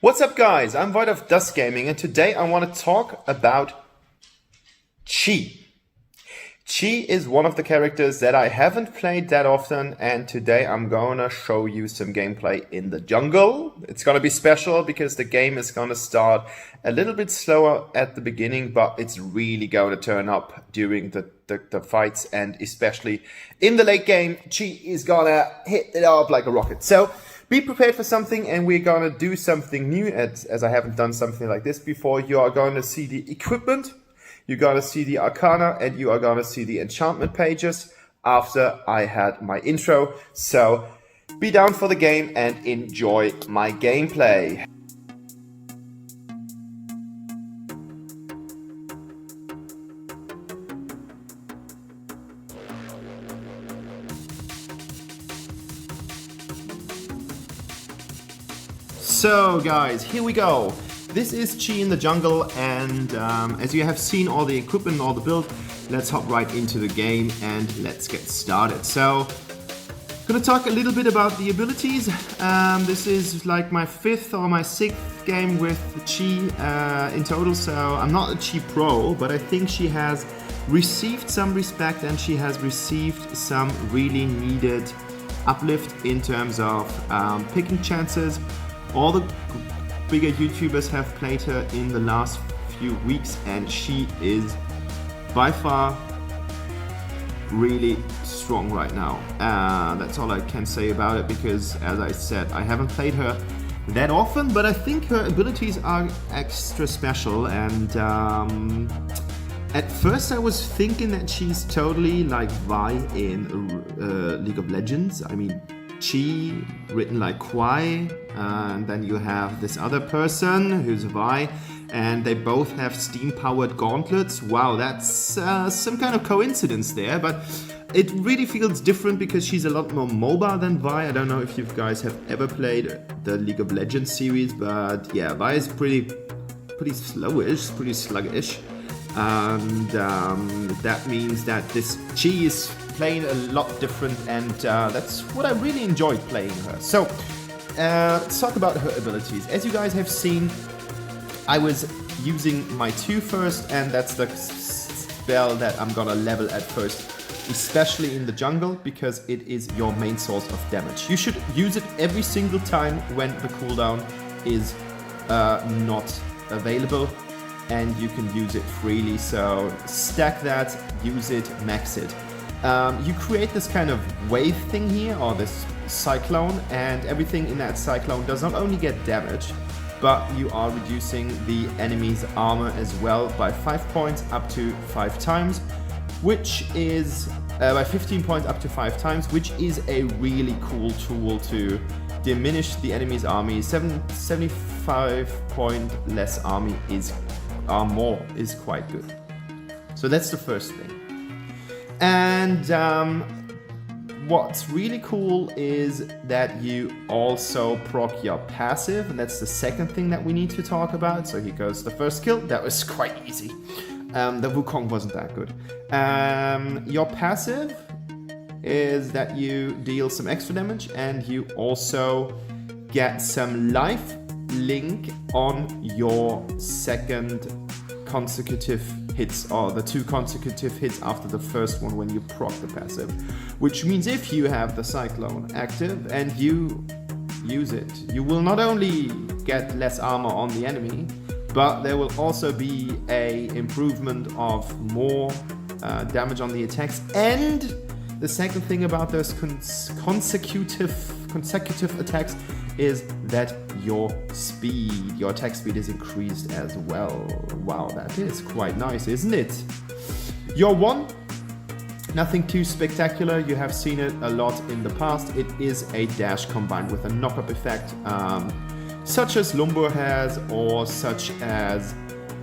What's up guys, I'm Void of Dust Gaming and today I want to talk about Chi. Chi is one of the characters that I haven't played that often, and today I'm gonna show you some gameplay in the jungle. It's gonna be special because the game is gonna start a little bit slower at the beginning, but it's really gonna turn up during the fights, and especially in the late game, Chi is gonna hit it up like a rocket. So be prepared for something, and we're gonna do something new as I haven't done something like this before. You are going to see the equipment, you're gonna see the arcana, and you are gonna see the enchantment pages after I had my intro. So be down for the game and enjoy my gameplay. So guys, here we go. This is Chi in the jungle, and as you have seen all the equipment, all the build, let's hop right into the game and let's get started. So, gonna talk a little bit about the abilities. This is like my 5th or my 6th game with Chi in total, so I'm not a Chi pro, but I think she has received some respect and she has received some really needed uplift in terms of picking chances. All the bigger YouTubers have played her in the last few weeks, and she is by far really strong right now. That's all I can say about it because, as I said, I haven't played her that often, but I think her abilities are extra special. And at first I was thinking that she's totally like Vi in League of Legends. I mean, Chi written like Kwai, and then you have this other person who's Vi, and they both have steam-powered gauntlets. Wow, that's some kind of coincidence there, but it really feels different because she's a lot more mobile than Vi. I don't know if you guys have ever played the League of Legends series, but yeah, Vi is pretty slowish, pretty sluggish, and that means that this Chi is playing a lot different, and that's what I really enjoyed playing her. So let's talk about her abilities. As you guys have seen, I was using my 2 first, and that's the spell that I'm gonna level at first, especially in the jungle, because it is your main source of damage. You should use it every single time when the cooldown is not available, and you can use it freely. So stack that, use it, max it. You create this kind of wave thing here, or this cyclone, and everything in that cyclone does not only get damaged, but you are reducing the enemy's armor as well by 5 points up to 5 times, which is by 15 points up to 5 times, which is a really cool tool to diminish the enemy's army. 75 point less army is more is quite good. So that's the first thing. And what's really cool is that you also proc your passive, and that's the second thing that we need to talk about. So here goes the first kill. That was quite easy. The Wukong wasn't that good. Your passive is that you deal some extra damage, and you also get some life link on your second consecutive hits, or the 2 consecutive hits after the first one when you proc the passive. Which means if you have the Cyclone active and you use it, you will not only get less armor on the enemy, but there will also be a improvement of more damage on the attacks. And the second thing about those consecutive attacks is that your attack speed is increased as well. Wow, that is quite nice, isn't it? Your 1, nothing too spectacular. You have seen it a lot in the past. It is a dash combined with a knock-up effect, such as Lumbur has, or such as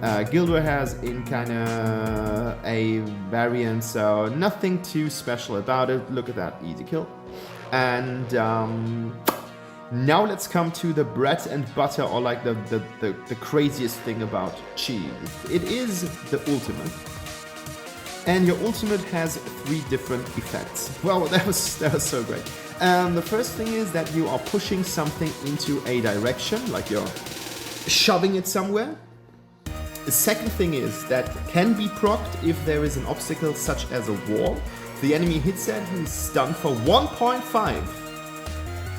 Guildware has in kinda a variant. So nothing too special about it. Look at that, easy kill. And now let's come to the bread and butter, or like the craziest thing about Chi. It is the ultimate. And your ultimate has 3 different effects. Well, that was so great. The first thing is that you are pushing something into a direction, like you're shoving it somewhere. The second thing is that can be procced if there is an obstacle such as a wall. The enemy hits that, he's stunned for 1.5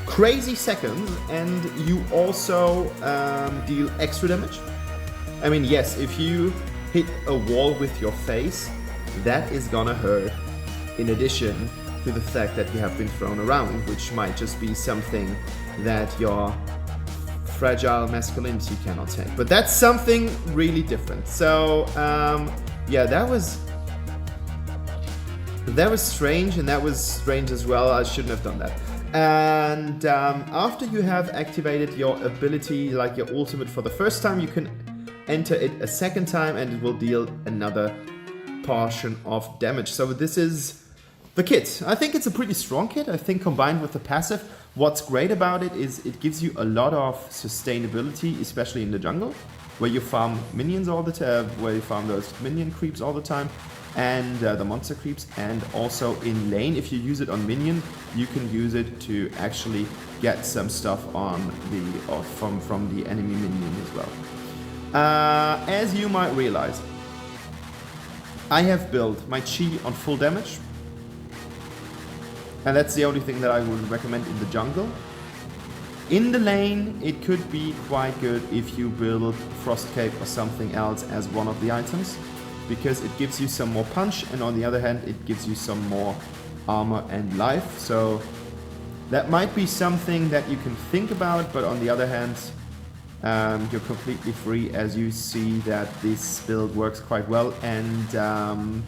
crazy seconds, and you also deal extra damage. I mean, yes, if you hit a wall with your face, that is gonna hurt, in addition to the fact that you have been thrown around, which might just be something that your fragile masculinity cannot take. But that's something really different. So, yeah, that was strange, and that was strange as well. I shouldn't have done that. And after you have activated your ability, like your ultimate for the first time, you can enter it a second time and it will deal another portion of damage. So this is the kit. I think it's a pretty strong kit. I think combined with the passive, what's great about it is it gives you a lot of sustainability, especially in the jungle, where you farm minions all the time, where you farm those minion creeps all the time, and the monster creeps, and also in lane, if you use it on minion, you can use it to actually get some stuff on the from the enemy minion as well. As you might realize, I have built my chi on full damage, and that's the only thing that I would recommend in the jungle. In the lane, it could be quite good if you build Frost Cape or something else as one of the items, because it gives you some more punch, and on the other hand, it gives you some more armor and life. So that might be something that you can think about, but on the other hand, you're completely free, as you see that this build works quite well. And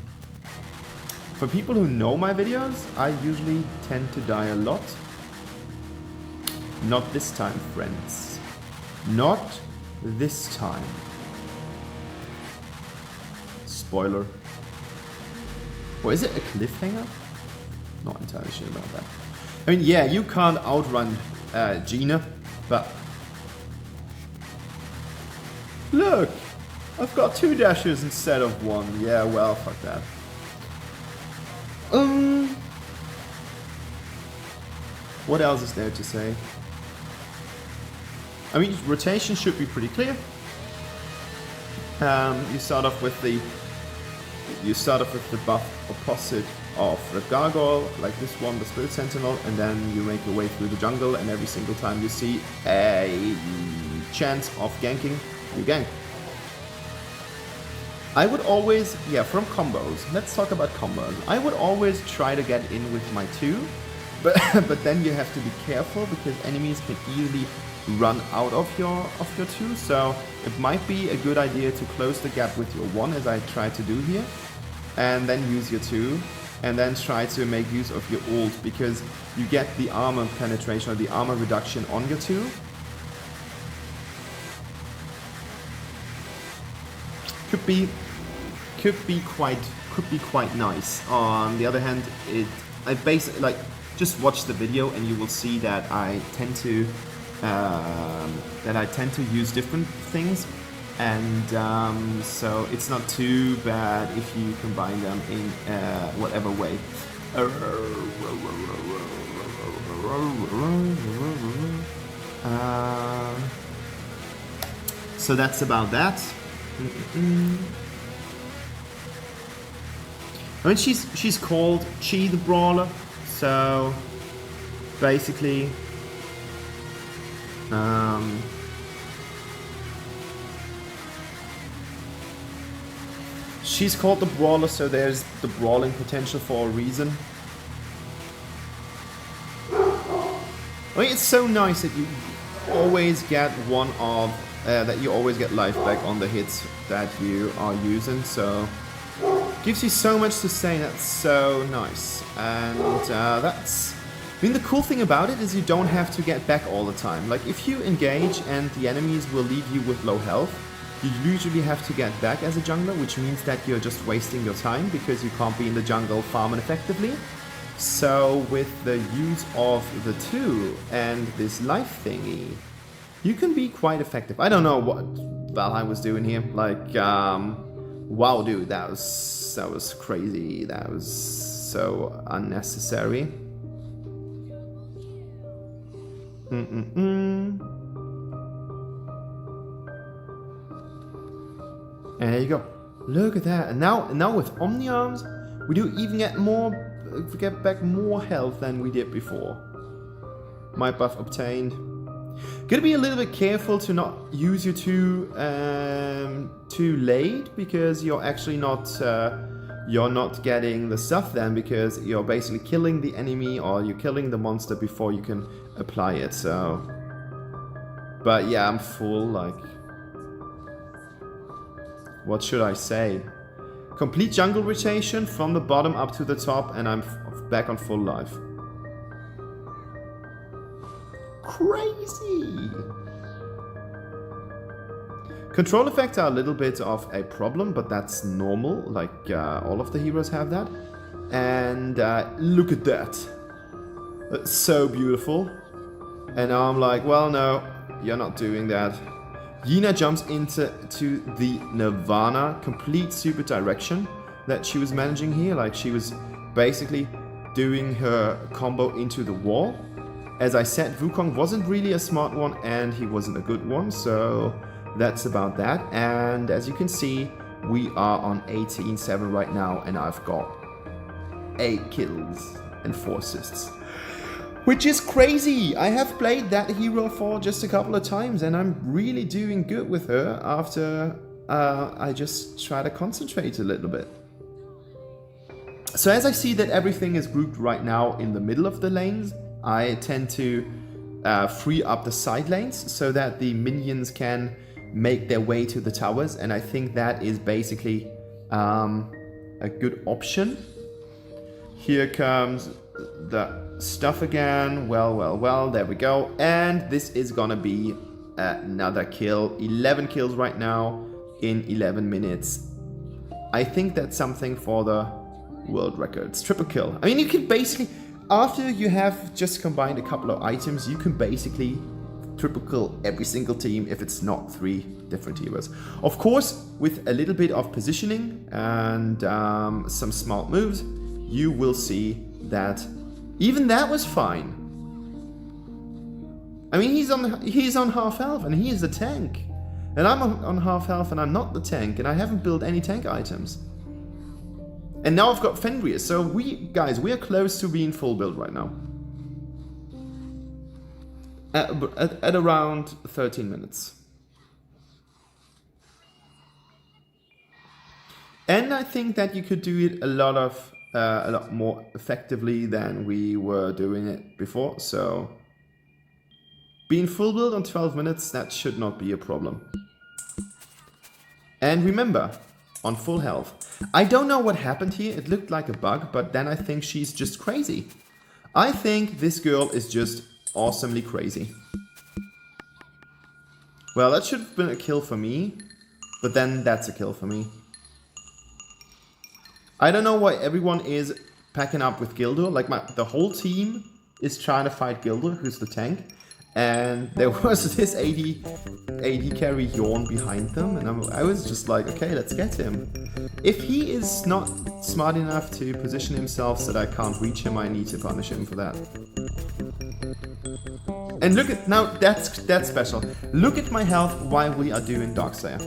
for people who know my videos, I usually tend to die a lot. Not this time, friends. Not this time. Spoiler. Or is it a cliffhanger? Not entirely sure about that. I mean, yeah, you can't outrun Gina, but look, I've got 2 dashes instead of 1. Yeah, well, fuck that. What else is there to say? I mean, rotation should be pretty clear. You start off with the buff opposite of the gargoyle, like this one, the Spirit Sentinel, and then you make your way through the jungle, and every single time you see a chance of ganking, you gank. I would always, yeah, from combos, let's talk about combos. I would always try to get in with my 2, but then you have to be careful, because enemies can easily run out of your 2, so it might be a good idea to close the gap with your 1, as I try to do here, and then use your 2, and then try to make use of your ult, because you get the armor penetration or the armor reduction on your 2. Could be quite nice. On the other hand, I basically, like, just watch the video and you will see that I tend to use different things, and so it's not too bad if you combine them in whatever way. So that's about that. I mean, she's called Chi the Brawler, so basically she's called the Brawler, so there's the brawling potential for a reason. I mean, it's so nice that you always get that you always get life back on the hits that you are using, so gives you so much to say. That's so nice. And I mean, the cool thing about it is you don't have to get back all the time. Like, if you engage and the enemies will leave you with low health, you usually have to get back as a jungler, which means that you're just wasting your time because you can't be in the jungle farming effectively. So with the use of the 2 and this life thingy, you can be quite effective. I don't know what Valheim was doing here. Like, wow, dude, that was crazy. That was so unnecessary. And there you go. Look at that. And now with Omni Arms, we do even get back more health than we did before. Might buff obtained. Gotta be a little bit careful to not use you too late, because you're actually not getting the stuff then, because you're basically killing the enemy or you're killing the monster before you can apply it. So, but yeah, I'm full. Like, what should I say? Complete jungle rotation from the bottom up to the top, and I'm back on full life. Crazy! Control effects are a little bit of a problem, but that's normal. Like, all of the heroes have that. And look at that. That's so beautiful. And now I'm like, well, no, you're not doing that. Yina jumps into the Nirvana, complete super direction that she was managing here. Like, she was basically doing her combo into the wall. As I said, Wukong wasn't really a smart one, and he wasn't a good one, so that's about that. And as you can see, we are on 18-7 right now, and I've got 8 kills and 4 assists. Which is crazy! I have played that hero for just a couple of times, and I'm really doing good with her after I just try to concentrate a little bit. So as I see that everything is grouped right now in the middle of the lanes, I tend to free up the side lanes so that the minions can make their way to the towers, and I think that is basically a good option. Here comes the stuff again. Well, there we go. And this is gonna be another kill. 11 kills right now in 11 minutes. I think that's something for the world records. Triple kill. I mean, you can basically, after you have just combined a couple of items, you can basically triple kill every single team if it's not 3 different heroes. Of course, with a little bit of positioning and some smart moves, you will see that even that was fine. I mean, he's on half health and he is the tank. And I'm on half health and I'm not the tank, and I haven't built any tank items. And now I've got Fenrir, so we are close to being full build right now. At around 13 minutes. And I think that you could do it a lot more effectively than we were doing it before. So being full build on 12 minutes, that should not be a problem. And remember, on full health. I don't know what happened here. It looked like a bug, but then I think she's just crazy. I think this girl is just awesomely crazy. Well, that should have been a kill for me, but then that's a kill for me. I don't know why everyone is packing up with Gildur. Like, the whole team is trying to fight Gildur, who's the tank. And there was this AD carry Yawn behind them, and I was just like, okay, let's get him. If he is not smart enough to position himself so that I can't reach him, I need to punish him for that. And look at, now that's special. Look at my health while we are doing Darkslayer.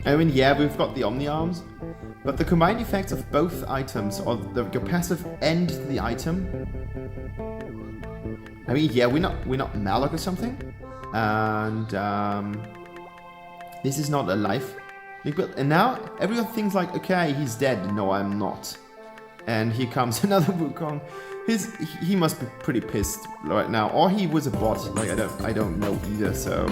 I mean, yeah, we've got the Omni Arms, but the combined effects of both items, or your passive and the item. I mean, yeah, we're not Malok or something, and this is not a life. And now everyone thinks like, okay, he's dead. No, I'm not. And here comes another Wukong. He must be pretty pissed right now, or he was a bot. Like, I don't know either. So.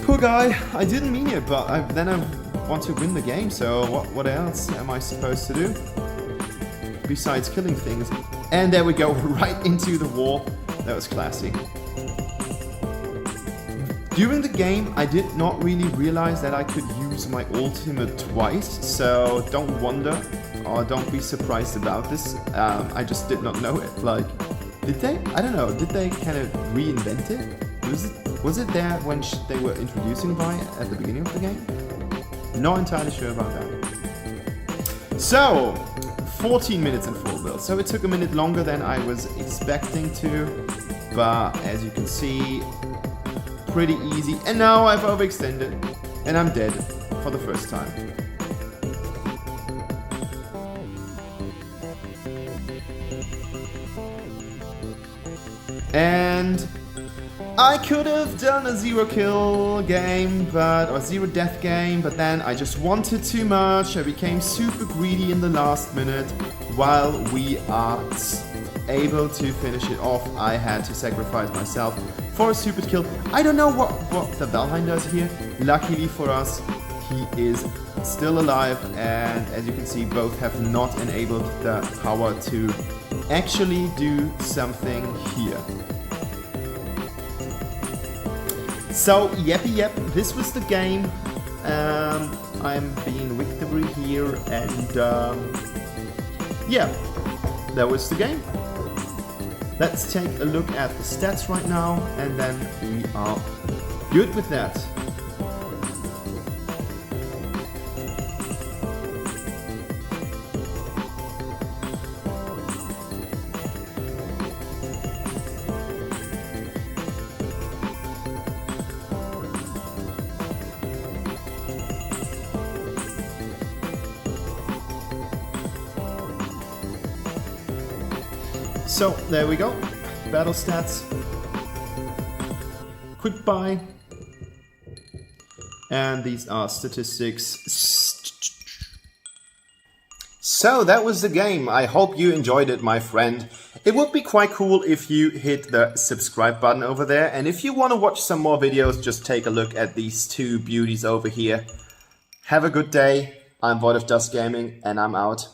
Poor guy, I didn't mean it, but then I want to win the game, so what else am I supposed to do? Besides killing things. And there we go, right into the wall. That was classy. During the game, I did not really realize that I could use my ultimate twice, so don't wonder or don't be surprised about this. I just did not know it. Like, did they? I don't know, did they kind of reinvent it? Was it there when they were introducing Vi at the beginning of the game? Not entirely sure about that. So, 14 minutes in full build. So it took a minute longer than I was expecting to, but as you can see, pretty easy. And now I've overextended, and I'm dead for the first time. And I could have done a 0 kill game, or 0 death game, but then I just wanted too much. I became super greedy in the last minute. While we are able to finish it off, I had to sacrifice myself for a stupid kill. I don't know what the Valheim does here. Luckily for us, he is still alive, and as you can see, both have not enabled the power to actually do something here. So, yep, this was the game. I'm being victory here, and yeah, that was the game. Let's take a look at the stats right now, and then we are good with that. So, there we go. Battle stats. Quick buy. And these are statistics. So, that was the game. I hope you enjoyed it, my friend. It would be quite cool if you hit the subscribe button over there. And if you want to watch some more videos, just take a look at these two beauties over here. Have a good day. I'm Void of Dust Gaming, and I'm out.